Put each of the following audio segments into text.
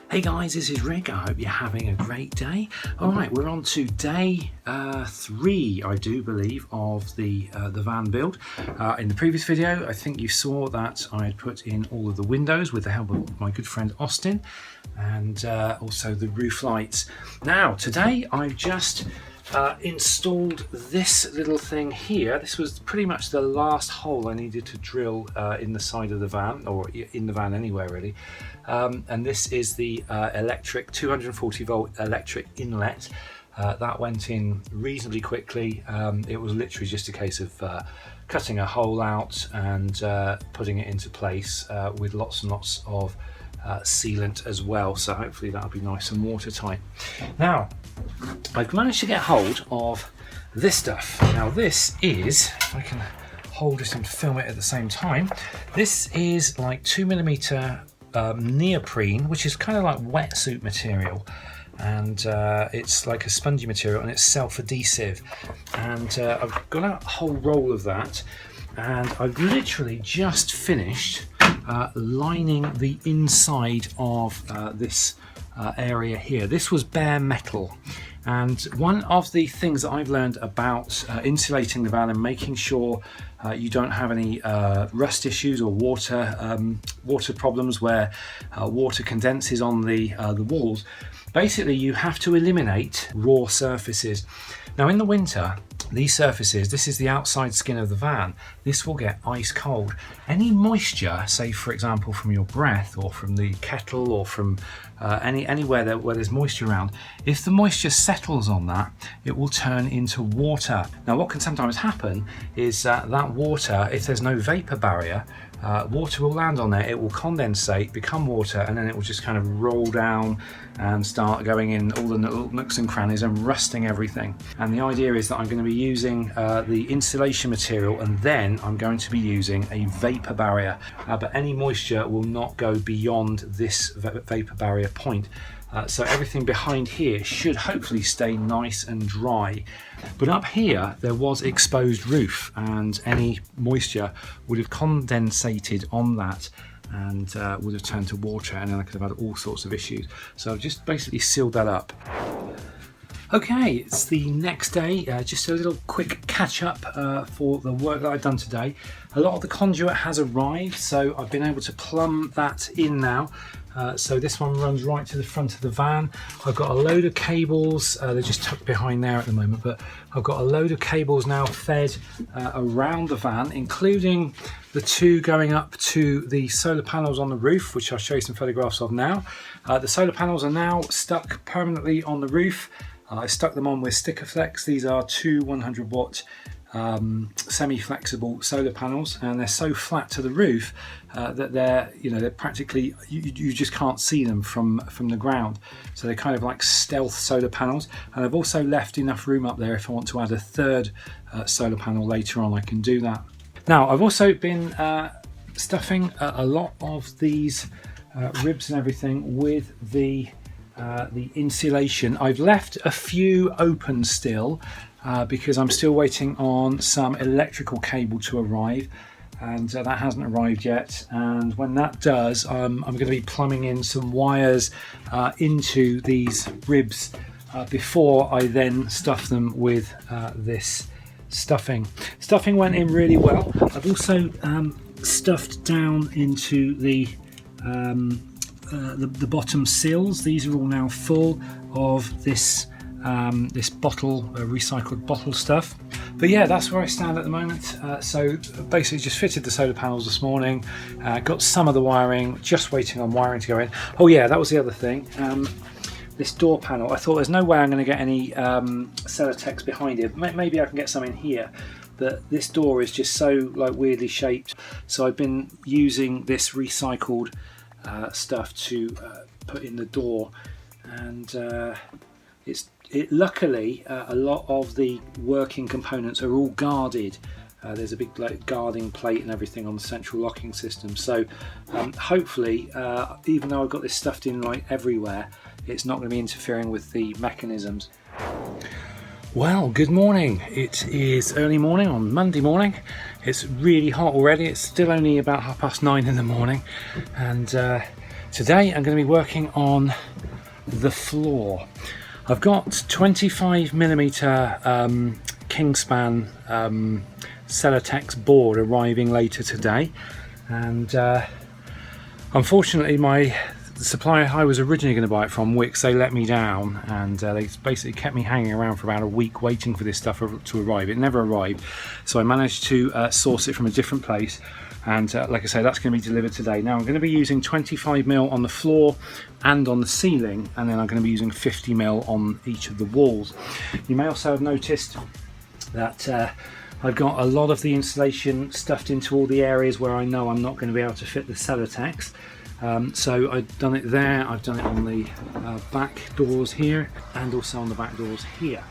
Hey guys, this is Rick. I hope you're having a great day. All right, we're on to day 3, I do believe, of the van build. In the previous video, I think you saw that I had put in all of the windows with the help of my good friend Austin, and also the roof lights. Now, today I've just installed this little thing here. This was pretty much the last hole I needed to drill in the side of the van, or in the van anywhere really. And this is the electric 240 volt electric inlet. That went in reasonably quickly. It was literally just a case of cutting a hole out and putting it into place with lots and lots of sealant as well, so hopefully that'll be nice and watertight. Now I've managed to get hold of this stuff. Now this is, if I can hold it and film it at the same time, this is like 2mm neoprene, which is kind of like wetsuit material, and it's like a spongy material, and it's self-adhesive, and I've got a whole roll of that, and I've literally just finished lining the inside of this area here. This was bare metal, and one of the things that I've learned about insulating the van and making sure you don't have any rust issues or water problems where water condenses on the walls, basically you have to eliminate raw surfaces. Now in the winter, these surfaces, this is the outside skin of the van, this will get ice cold. Any moisture, say for example from your breath or from the kettle or from anywhere where there's moisture around, if the moisture settles on that, it will turn into water. Now what can sometimes happen is that water, if there's no vapor barrier, water will land on there, it will condensate, become water, and then it will just kind of roll down and start going in all the little nooks and crannies and rusting everything. And the idea is that I'm going to be using the insulation material, and then I'm going to be using a vapor barrier, but any moisture will not go beyond this vapor barrier point. So everything behind here should hopefully stay nice and dry. But up here there was exposed roof, and any moisture would have condensated on that and would have turned to water, and then I could have had all sorts of issues. So I've just basically sealed that up. Okay, it's the next day, just a little quick catch up for the work that I've done today. A lot of the conduit has arrived, so I've been able to plumb that in now. So this one runs right to the front of the van. I've got a load of cables, they're just tucked behind there at the moment, but I've got a load of cables now fed around the van, including the two going up to the solar panels on the roof, which I'll show you some photographs of now. The solar panels are now stuck permanently on the roof. I stuck them on with sticker flex. These are two 100 watt semi-flexible solar panels, and they're so flat to the roof that they're practically, you just can't see them from the ground. So they're kind of like stealth solar panels. And I've also left enough room up there if I want to add a third solar panel later on, I can do that. Now I've also been stuffing a lot of these ribs and everything with the insulation. I've left a few open still because I'm still waiting on some electrical cable to arrive, and that hasn't arrived yet. And when that does, I'm going to be plumbing in some wires into these ribs before I then stuff them with this stuffing. Stuffing went in really well. I've also stuffed down into the bottom sills. These are all now full of this bottle, recycled bottle stuff. But yeah, that's where I stand at the moment. So basically just fitted the solar panels this morning, got some of the wiring, just waiting on wiring to go in. Oh yeah, that was the other thing. This door panel, I thought there's no way I'm going to get any Celotex behind it. Maybe I can get some in here, but this door is just so like weirdly shaped. So I've been using this recycled stuff to put in the door, and luckily a lot of the working components are all guarded. There's a big like guarding plate and everything on the central locking system, so hopefully even though I've got this stuffed in like everywhere, it's not going to be interfering with the mechanisms. Well, good morning. It is early morning on Monday morning. It's really hot already. It's still only about 9:30 in the morning, and Today I'm going to be working on the floor. I've got 25mm Kingspan Celotex board arriving later today, and unfortunately the supplier I was originally going to buy it from, Wix, they let me down, and they basically kept me hanging around for about a week waiting for this stuff to arrive. It never arrived, so I managed to source it from a different place, and like I say, that's going to be delivered today. Now I'm going to be using 25mm on the floor and on the ceiling, and then I'm going to be using 50mm on each of the walls. You may also have noticed that I've got a lot of the insulation stuffed into all the areas where I know I'm not going to be able to fit the Celotex. So I've done it there, I've done it on the back doors here, and also on the back doors here.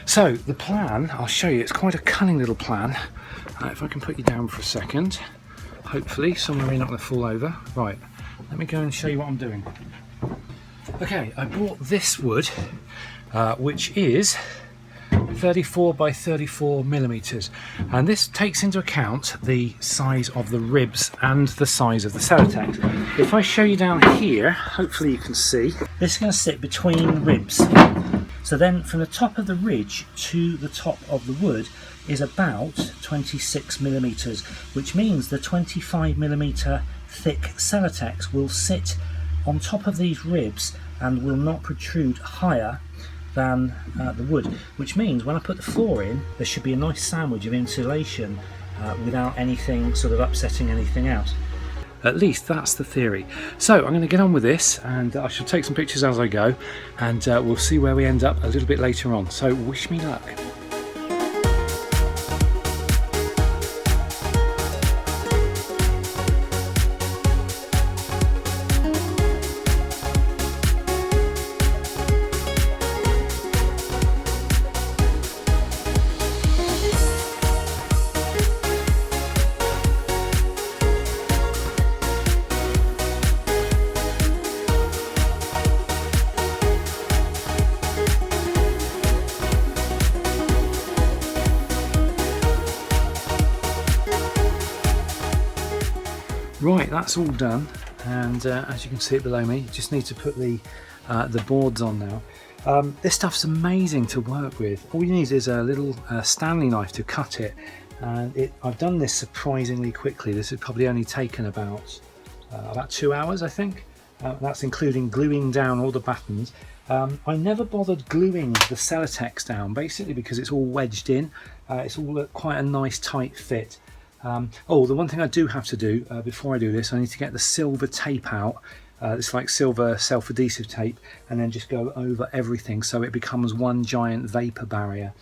So the plan, I'll show you, it's quite a cunning little plan. If I can put you down for a second, hopefully somewhere you're not going to fall over. Right, let me go and show you what I'm doing. Okay, I bought this wood, which is 34 by 34mm, and this takes into account the size of the ribs and the size of the Celotex. If I show you down here, hopefully you can see, this is going to sit between ribs. So then from the top of the ridge to the top of the wood is about 26mm, which means the 25mm thick Celotex will sit on top of these ribs and will not protrude higher than the wood, which means when I put the floor in, there should be a nice sandwich of insulation without anything sort of upsetting anything else. At least that's the theory. So I'm going to get on with this, and I shall take some pictures as I go, and we'll see where we end up a little bit later on. So wish me luck. Right, that's all done, and as you can see it below me, just need to put the boards on now. This stuff's amazing to work with. All you need is a little Stanley knife to cut it, and I've done this surprisingly quickly. This has probably only taken about 2 hours, I think. That's including gluing down all the battens. I never bothered gluing the Celotex down, basically because it's all wedged in. It's all quite a nice tight fit. Oh, the one thing I do have to do before I do this, I need to get the silver tape out. It's like silver self-adhesive tape, and then just go over everything so it becomes one giant vapor barrier,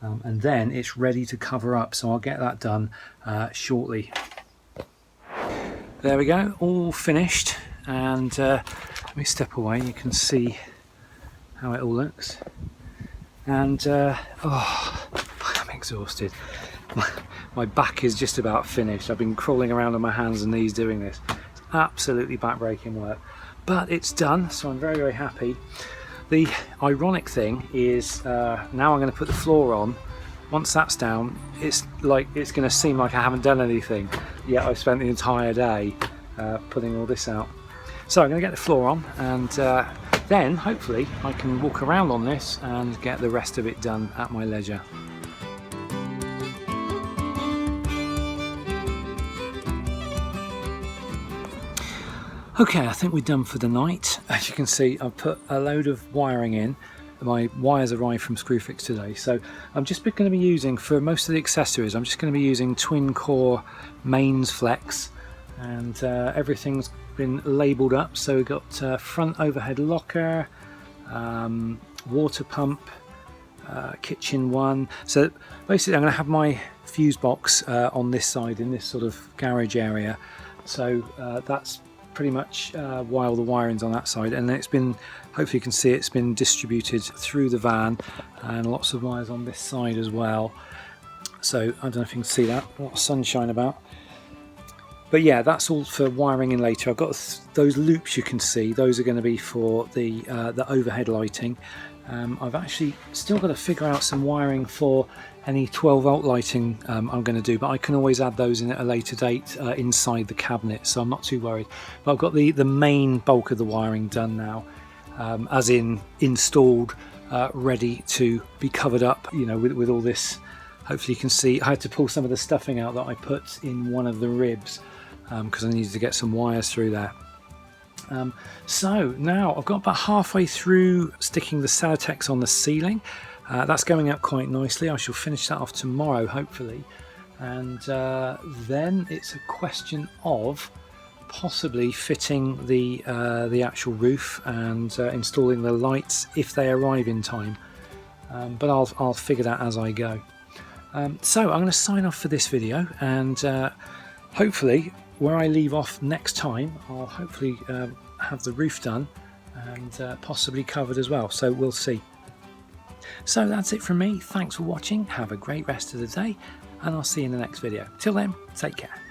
and then it's ready to cover up. So I'll get that done shortly. There we go, all finished, and let me step away. You can see how it all looks, and oh, I'm exhausted. My back is just about finished. I've been crawling around on my hands and knees doing this. It's absolutely back-breaking work, but it's done, so I'm very, very happy. The ironic thing is now I'm going to put the floor on. Once that's down, it's going to seem like I haven't done anything, yet I've spent the entire day putting all this out. So I'm going to get the floor on, and then hopefully I can walk around on this and get the rest of it done at my leisure. Okay, I think we're done for the night. As you can see, I've put a load of wiring in. My wires arrived from Screwfix today, so I'm just going to be using, for most of the accessories, I'm just going to be using twin core mains flex, and everything's been labelled up. So we've got front overhead locker, water pump, kitchen one. So basically I'm going to have my fuse box on this side in this sort of garage area. So that's pretty much while the wiring's on that side, and then it's been, hopefully you can see it's been distributed through the van, and lots of wires on this side as well. So I don't know if you can see that, a lot of sunshine about. But yeah, that's all for wiring in later. I've got those loops you can see, those are going to be for the overhead lighting, I've actually still got to figure out some wiring for any 12 volt lighting I'm going to do, but I can always add those in at a later date inside the cabinet, so I'm not too worried. But I've got the main bulk of the wiring done now, as in installed, ready to be covered up, you know, with all this. Hopefully you can see I had to pull some of the stuffing out that I put in one of the ribs because I needed to get some wires through there. So now I've got about halfway through sticking the Celotex on the ceiling. That's going up quite nicely. I shall finish that off tomorrow, hopefully, and then it's a question of possibly fitting the actual roof and installing the lights if they arrive in time. But I'll figure that as I go. So I'm going to sign off for this video, and hopefully where I leave off next time, I'll hopefully have the roof done and possibly covered as well, so we'll see. So that's it from me. Thanks for watching, have a great rest of the day, and I'll see you in the next video. Till then, take care.